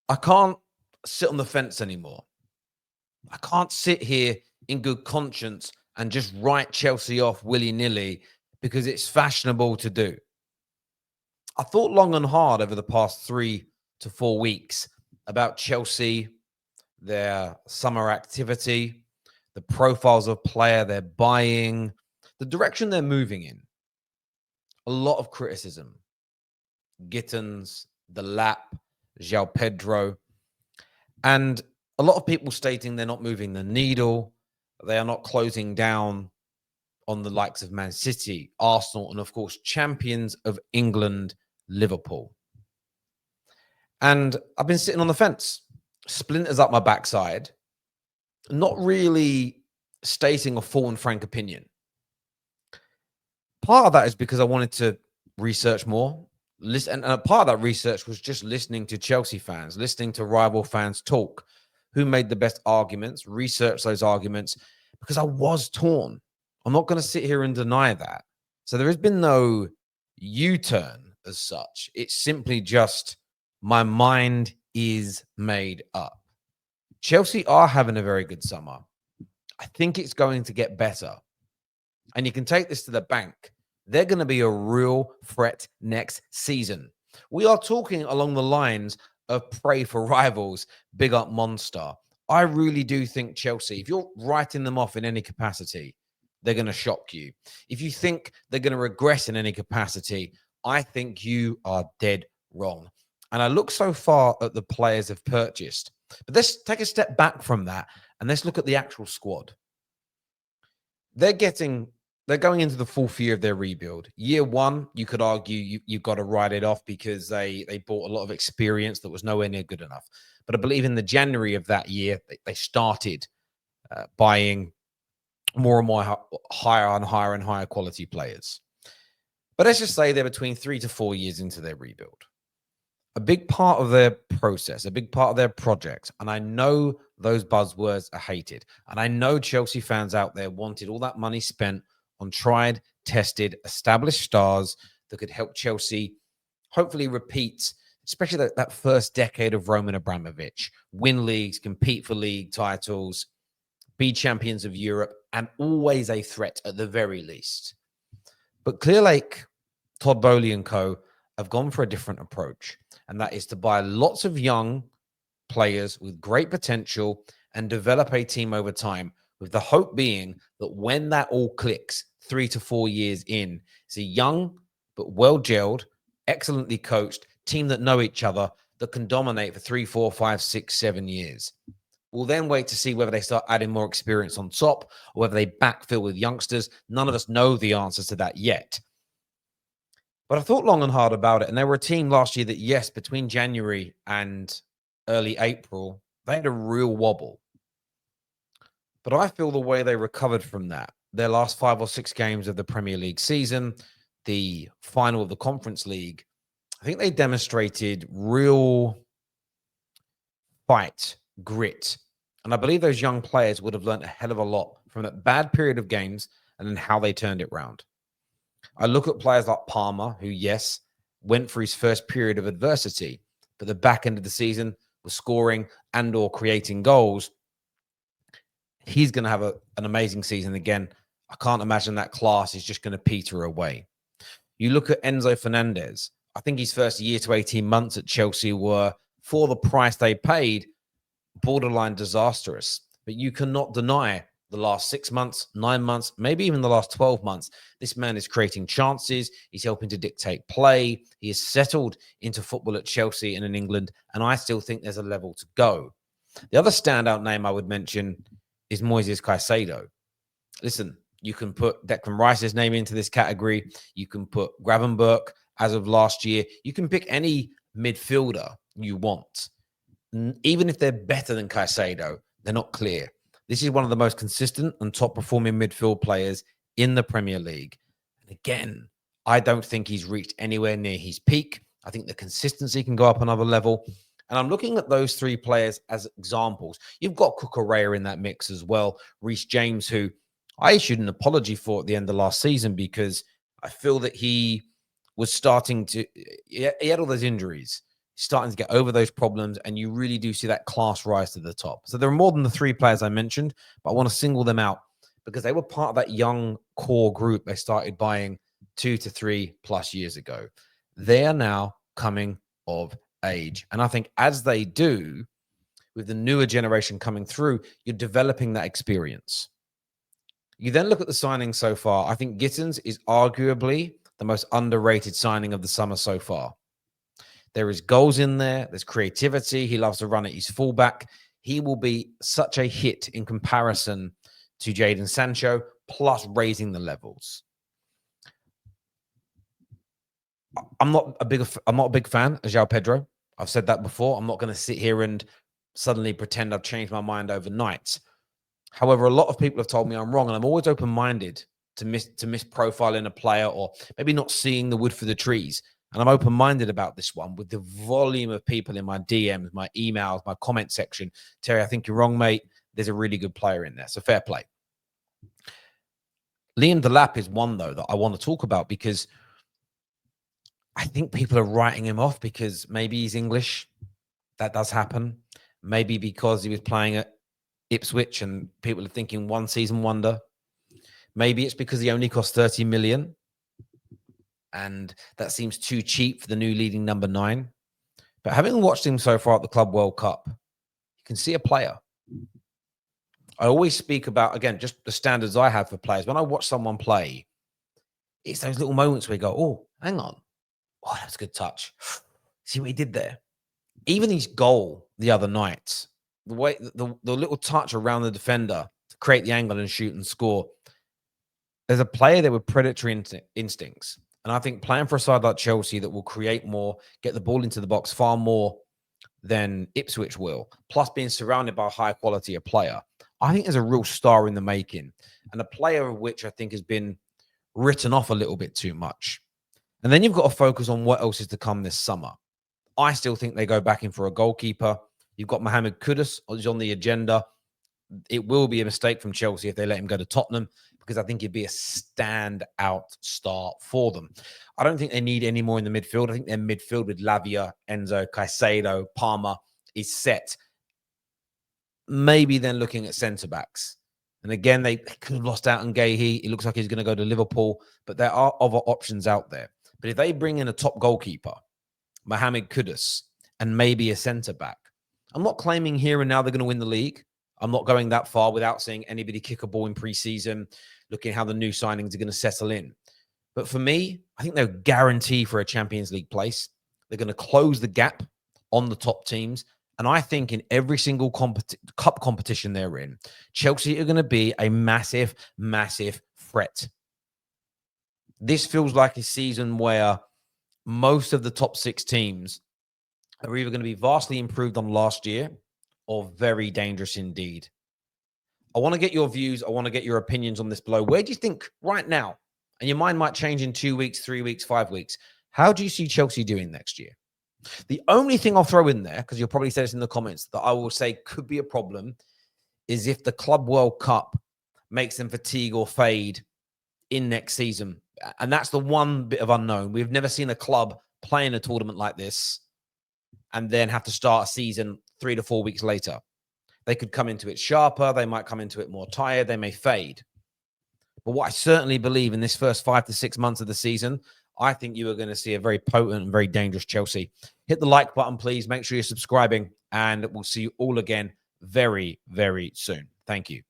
I can't sit on the fence anymore. I can't sit here in good conscience and just write Chelsea off willy-nilly because it's fashionable to do. I thought long and hard over the past 3 to 4 weeks about Chelsea, their summer activity, the profiles of player they're buying, the direction they're moving in. A lot of criticism. Gittins, Dilap, João Pedro, and a lot of people stating they're not moving the needle. They are not closing down on the likes of Man City, Arsenal, and of course, champions of England, Liverpool. And I've been sitting on the fence, splinters up my backside, not really stating a full and frank opinion. Part of that is because I wanted to research more. And a part of that research was just listening to Chelsea fans, listening to rival fans talk, who made the best arguments, research those arguments, because I was torn. I'm not going to sit here and deny that. So there has been no U-turn as such. It's simply just my mind is made up. Chelsea are having a very good summer. I think it's going to get better. And you can take this to the bank. They're going to be a real threat next season. We are talking along the lines of pray for rivals, big up monster. I really do think Chelsea, if you're writing them off in any capacity, they're going to shock you. If you think they're going to regress in any capacity, I think you are dead wrong. And I look so far at the players they've purchased. But let's take a step back from that and let's look at the actual squad. They're going into the fourth year of their rebuild. Year one, you could argue you've got to write it off because they bought a lot of experience that was nowhere near good enough. But I believe in the January of that year, they started buying more and more higher and higher and higher quality players. But let's just say they're between 3 to 4 years into their rebuild. A big part of their process, a big part of their project, and I know those buzzwords are hated, and I know Chelsea fans out there wanted all that money spent on tried, tested, established stars that could help Chelsea hopefully repeat, especially that first decade of Roman Abramovich, win leagues, compete for league titles, be champions of Europe, and always a threat at the very least. But Clearlake, Todd Boehly and co. have gone for a different approach, and that is to buy lots of young players with great potential and develop a team over time, with the hope being that when that all clicks 3 to 4 years in, it's a young but well-gelled, excellently coached team that know each other that can dominate for 3, 4, 5, 6, 7 years. We'll then wait to see whether they start adding more experience on top or whether they backfill with youngsters. None of us know the answers to that yet. But I thought long and hard about it, and they were a team last year that, yes, between January and early April, they had a real wobble. But I feel the way they recovered from that, their last 5 or 6 games of the Premier League season, the final of the Conference League, I think they demonstrated real fight, grit. And I believe those young players would have learned a hell of a lot from that bad period of games and then how they turned it around. I look at players like Palmer, who, yes, went for his first period of adversity, but the back end of the season was scoring and or creating goals. He's going to have an amazing season again. I can't imagine that class is just going to peter away. You look at Enzo Fernandez. I think his first year to 18 months at Chelsea were, for the price they paid, borderline disastrous. But you cannot deny the last 6 months, 9 months, maybe even the last 12 months, this man is creating chances. He's helping to dictate play. He has settled into football at Chelsea and in England, and I still think there's a level to go. The other standout name I would mention is Moises Caicedo. Listen, you can put Declan Rice's name into this category. You can put Gravenberch as of last year. You can pick any midfielder you want. Even if they're better than Caicedo, they're not clear. This is one of the most consistent and top-performing midfield players in the Premier League. And again, I don't think he's reached anywhere near his peak. I think the consistency can go up another level. And I'm looking at those 3 players as examples. You've got Cucurella in that mix as well. Reece James, who I issued an apology for at the end of last season because I feel that he was starting to... He had all those injuries. starting to get over those problems, and you really do see that class rise to the top. So there are more than the 3 players I mentioned, but I want to single them out because they were part of that young core group they started buying 2 to 3 plus years ago. They are now coming of age. And I think as they do, with the newer generation coming through, you're developing that experience. You then look at the signings so far. I think Gittins is arguably the most underrated signing of the summer so far. There is goals in there. There's creativity. He loves to run it. He's fullback. He will be such a hit in comparison to Jadon Sancho, plus raising the levels. I'm not a big fan of João Pedro. I've said that before. I'm not going to sit here and suddenly pretend I've changed my mind overnight. However, a lot of people have told me I'm wrong, and I'm always open-minded to misprofiling a player or maybe not seeing the wood for the trees. And I'm open-minded about this one with the volume of people in my DMs, my emails, my comment section. Terry, I think you're wrong, mate. There's a really good player in there. So fair play. Liam Dilap is one, though, that I want to talk about because I think people are writing him off because maybe he's English. That does happen. Maybe because he was playing at Ipswich and people are thinking one season wonder. Maybe it's because he only cost 30 million. And that seems too cheap for the new leading number 9. But having watched him so far at the Club World Cup, you can see a player. I always speak about, again, just the standards I have for players. When I watch someone play, it's those little moments where you go, oh, hang on. Oh, that's a good touch. See what he did there? Even his goal the other night, the way the little touch around the defender to create the angle and shoot and score. There's a player there with predatory instincts. And I think playing for a side like Chelsea that will create more, get the ball into the box far more than Ipswich will, plus being surrounded by a high quality of player, I think there's a real star in the making. And a player of which I think has been written off a little bit too much. And then you've got to focus on what else is to come this summer. I still think they go back in for a goalkeeper. You've got Mohamed Kudus is on the agenda. It will be a mistake from Chelsea if they let him go to Tottenham, because I think he'd be a standout star for them. I don't think they need any more in the midfield. I think their midfield with Lavia, Enzo, Caicedo, Palmer is set. Maybe then looking at centre-backs. And again, they could have lost out on Gahey. It looks like he's going to go to Liverpool, but there are other options out there. But if they bring in a top goalkeeper, Mohamed Kudus, and maybe a centre-back, I'm not claiming here and now they're going to win the league. I'm not going that far without seeing anybody kick a ball in pre-season, looking how the new signings are going to settle in. But for me, I think they're guaranteed for a Champions League place. They're going to close the gap on the top teams. And I think in every single cup competition they're in, Chelsea are going to be a massive, massive threat. This feels like a season where most of the top 6 teams are either going to be vastly improved on last year or very dangerous indeed. I want to get your views. I want to get your opinions on this below. Where do you think right now, and your mind might change in 2 weeks, 3 weeks, 5 weeks, how do you see Chelsea doing next year? The only thing I'll throw in there, because you'll probably say this in the comments, that I will say could be a problem is if the Club World Cup makes them fatigue or fade in next season. And that's the one bit of unknown. We've never seen a club play in a tournament like this and then have to start a season 3 to 4 weeks later. They could come into it sharper. They might come into it more tired. They may fade. But what I certainly believe in this first 5 to 6 months of the season, I think you are going to see a very potent and very dangerous Chelsea. Hit the like button, please. Make sure you're subscribing, and we'll see you all again very, very soon. Thank you.